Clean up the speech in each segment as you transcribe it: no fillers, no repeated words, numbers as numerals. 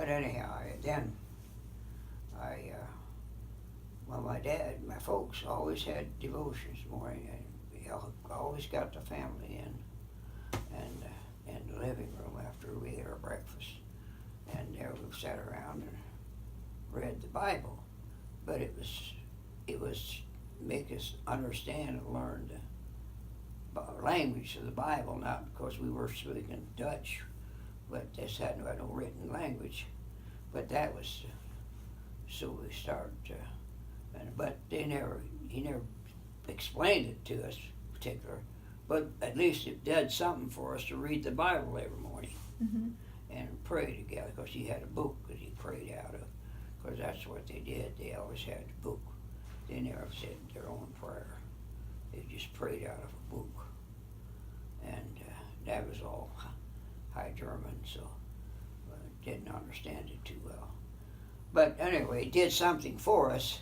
But anyhow, then I, well, my folks always had devotions morning, and we always got the family in the living room after we ate our breakfast, and there we sat around and read the Bible. But it was make us understand and learn the language of the Bible, not because we were speaking Dutch, but this had no written language. But that was, so we started, but he never explained it to us particular, but at least it did something for us to read the Bible every morning and pray together, because he had a book that he prayed out of, because that's what they did. They always had a book. They never said their own prayer. They just prayed out of a book. And that was all High German, so didn't understand it too well. But anyway, it did something for us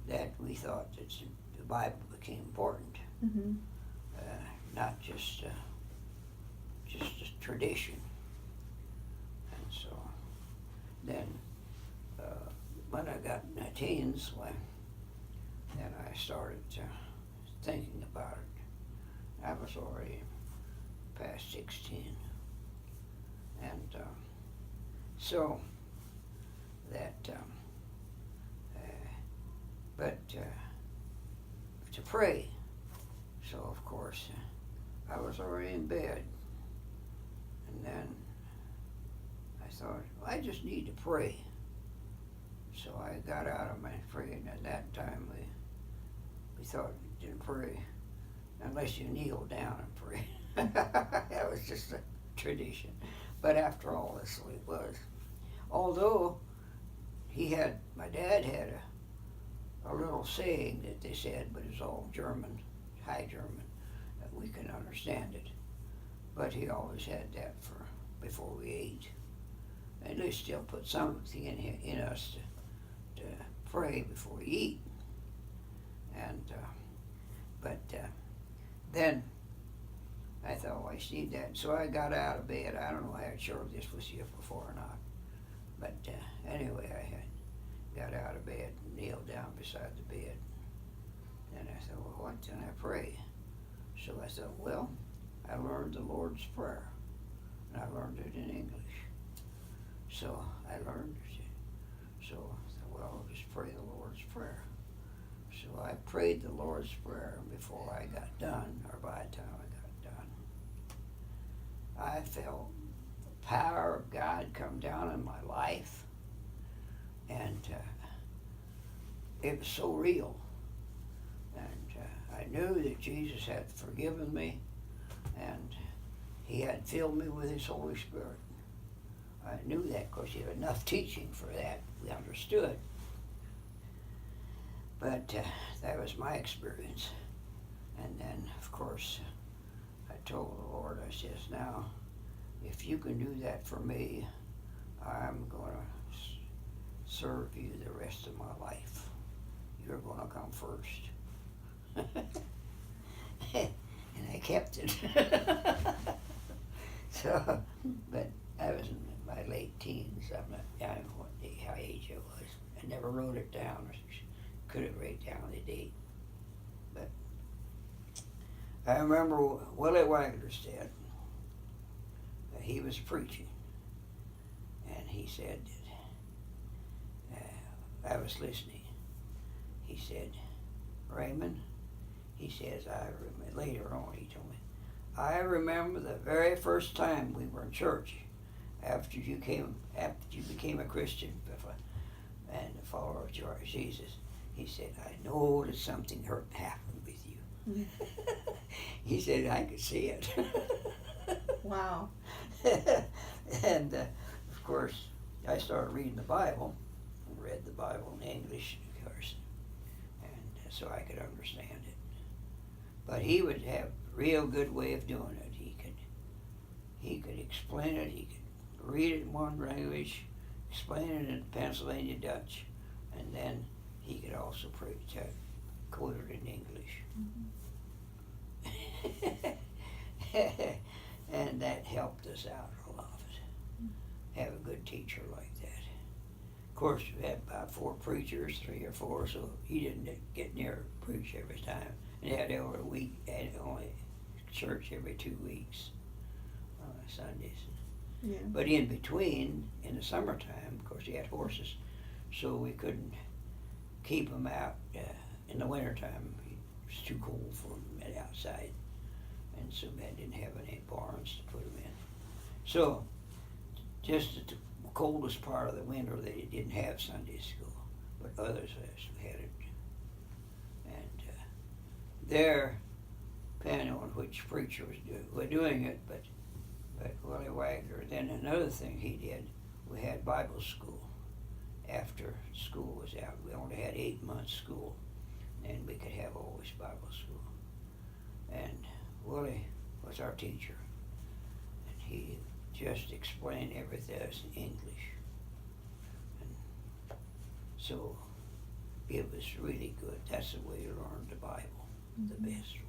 that we thought that the Bible became important. Not just a tradition. And so then when I got in my teens, then I started thinking about it. I was already past 16. And so that, but to pray. So of course, I was already in bed. And then I thought, well, I just need to pray. So I got out of my praying. At that time, we thought you didn't pray unless you kneel down and pray. That was just a tradition. But after all, that's the way it was. Although my dad had a little saying that they said, but it's all German, High German, that we can understand it. But he always had that before we ate. And they still put something in us to pray before we eat. And then I thought, well, I just need that. So I got out of bed. I don't know, I had shared this with you before or not. But anyway, I got out of bed and kneeled down beside the bed. And I thought, well, what can I pray? So I thought, well, I learned the Lord's Prayer. And I learned it in English. So I learned it. So I thought, well, I'll just pray the Lord's Prayer. So I prayed the Lord's Prayer before I got done, or by the time I got done. I felt the power of God come down in my life, and it was so real. And I knew that Jesus had forgiven me, and he had filled me with his Holy Spirit. I knew that because he had enough teaching for that. We understood. But that was my experience. And then, of course, I told the Lord, I says, now, if you can do that for me, I'm going to serve you the rest of my life. You're going to come first. And I kept it. So, but I was in my late teens. I don't know what how age I was. I never wrote it down. Couldn't write down the date. But I remember Willie Wagnerstead. He was preaching, and he said that I was listening. He said, Raymond, he says, later on he told me, I remember the very first time we were in church after you became a Christian and a follower of Jesus. He said, I know that something happened with you. He said, I could see it. Wow. And of course, I started reading the Bible, and read the Bible in English, of course, and so I could understand it. But he would have a real good way of doing it. He could explain it. He could read it in one language, explain it in Pennsylvania Dutch, and then he could also quote it in English. And that helped us out a lot. have a good teacher like that. Of course, we had about 4 preachers, 3 or 4, so he didn't get near preach every time. And they had every week, and only church every 2 weeks, Sundays. Yeah. But in between, in the summertime, of course, he had horses, so we couldn't keep them out in the wintertime. It was too cold for them outside, and so I didn't have any barns to put them in. So, just at the coldest part of the winter, they didn't have Sunday school, but others had it. And there, depending on which preacher was doing it, but Willie Wagner. Then another thing he did, we had Bible school. After school was out, we only had 8 months school, and we could have always Bible school. And Willie was our teacher, and he just explained everything in English. And so it was really good. That's the way you learned the Bible, the best way.